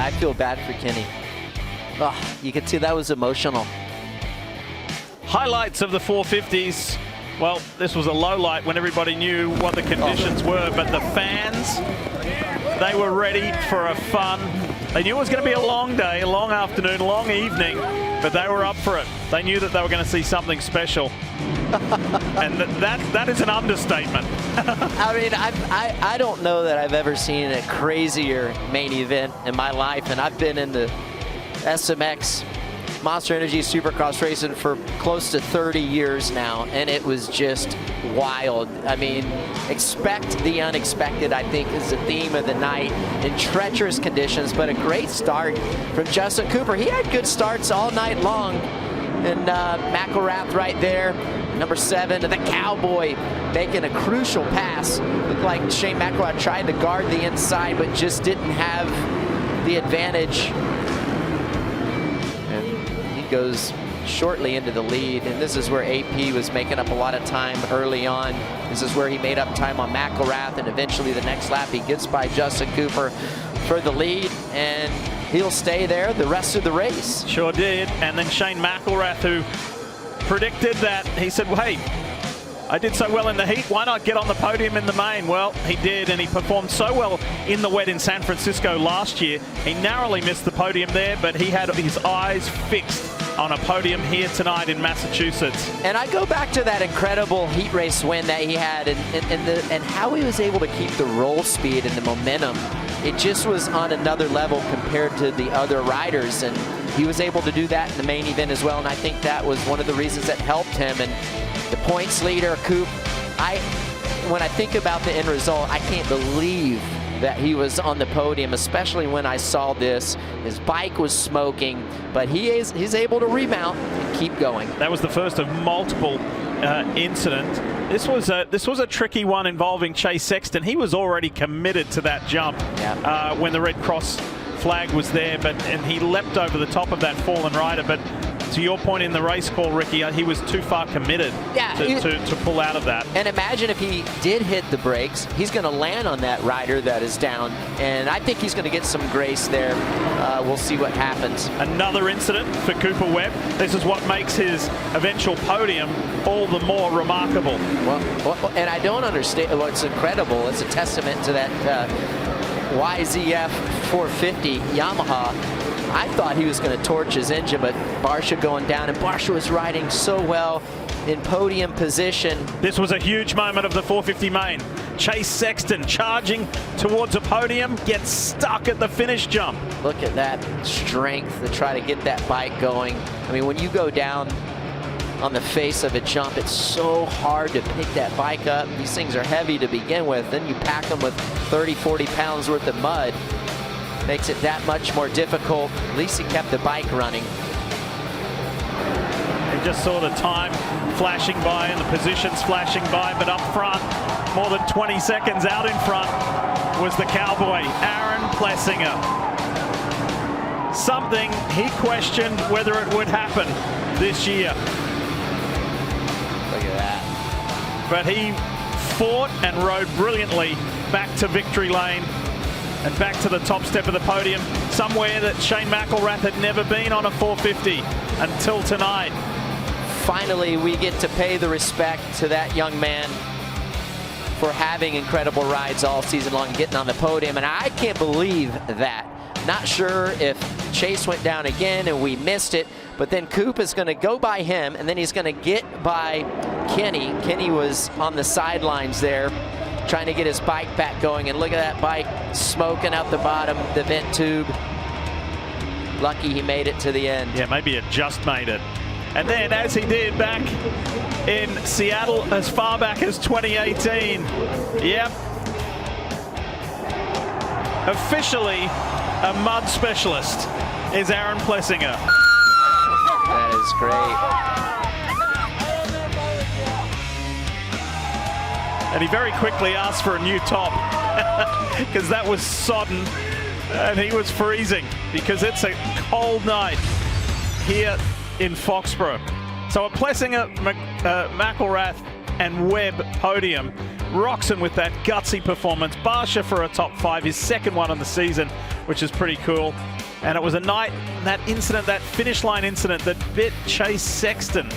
I feel bad for Kenny. Oh, you could see that was emotional. Highlights of the 450s. Well, this was a low light when everybody knew what the conditions were, but the fans, they were ready for a fun. They knew it was going to be a long day, a long afternoon, long evening, but they were up for it. They knew that they were going to see something special. And that is an understatement. I mean, I don't know that I've ever seen a crazier main event in my life, and I've been in the SMX Monster Energy Supercross racing for close to 30 years now, and it was just wild. I mean, expect the unexpected, I think, is the theme of the night in treacherous conditions, but a great start from Justin Cooper. He had good starts all night long, and McElrath right there, number 7, the Cowboy making a crucial pass. Looked like Shane McElrath tried to guard the inside, but just didn't have the advantage. Goes shortly into the lead, and this is where AP was making up a lot of time early on. This is where he made up time on McElrath, and eventually the next lap he gets by Justin Cooper for the lead, and he'll stay there the rest of the race. Sure did. And then Shane McElrath, who predicted that, he said, well, hey, I did so well in the heat, why not get on the podium in the main? Well, he did, and he performed so well in the wet in San Francisco last year. He narrowly missed the podium there, but he had his eyes fixed on a podium here tonight in Massachusetts. And I go back to that incredible heat race win that he had, and how he was able to keep the roll speed and the momentum. It just was on another level compared to the other riders, and he was able to do that in the main event as well, and I think that was one of the reasons that helped him. And the points leader, Coop, when I think about the end result, I can't believe that he was on the podium, especially when I saw this. His bike was smoking, but he's able to remount and keep going. That was the first of multiple incidents. This was a tricky one involving Chase Sexton. He was already committed to that jump when the Red Cross flag was there, and he leapt over the top of that fallen rider. But to your point in the race call, Ricky, he was too far committed to pull out of that. And imagine if he did hit the brakes, he's going to land on that rider that is down, and I think he's going to get some grace there. We'll see what happens. Another incident for Cooper Webb. This is what makes his eventual podium all the more remarkable. Well, and I don't understand. Well, it's incredible. It's a testament to that YZF 450 Yamaha. I thought he was going to torch his engine, but Barsha going down, and Barsha was riding so well in podium position. This was a huge moment of the 450 main. Chase Sexton charging towards a podium, gets stuck at the finish jump. Look at that strength to try to get that bike going. I mean, when you go down on the face of a jump, it's so hard to pick that bike up. These things are heavy to begin with. Then you pack them with 30, 40 pounds worth of mud. Makes it that much more difficult. At least he kept the bike running. You just saw the time flashing by and the positions flashing by, but up front, more than 20 seconds out in front, was the Cowboy, Aaron Plessinger. Something he questioned whether it would happen this year. Look at that. But he fought and rode brilliantly back to victory lane and back to the top step of the podium, somewhere that Shane McElrath had never been on a 450 until tonight. Finally, we get to pay the respect to that young man for having incredible rides all season long, getting on the podium, and I can't believe that. Not sure if Chase went down again and we missed it, but then Coop is going to go by him, and then he's going to get by Kenny. Kenny was on the sidelines there, trying to get his bike back going, and look at that bike smoking out the bottom, the vent tube. Lucky he made it to the end. Yeah, maybe it just made it. And then, as he did back in Seattle as far back as 2018, yep, officially a mud specialist is Aaron Plessinger. That is great. And he very quickly asked for a new top because that was sodden and he was freezing because it's a cold night here in Foxborough. So a Plessinger, McElrath and Webb podium Roxon with that gutsy performance. Barsha for a top 5, his second one on the season, which is pretty cool. And it was a night, that incident, that finish line incident that bit Chase Sexton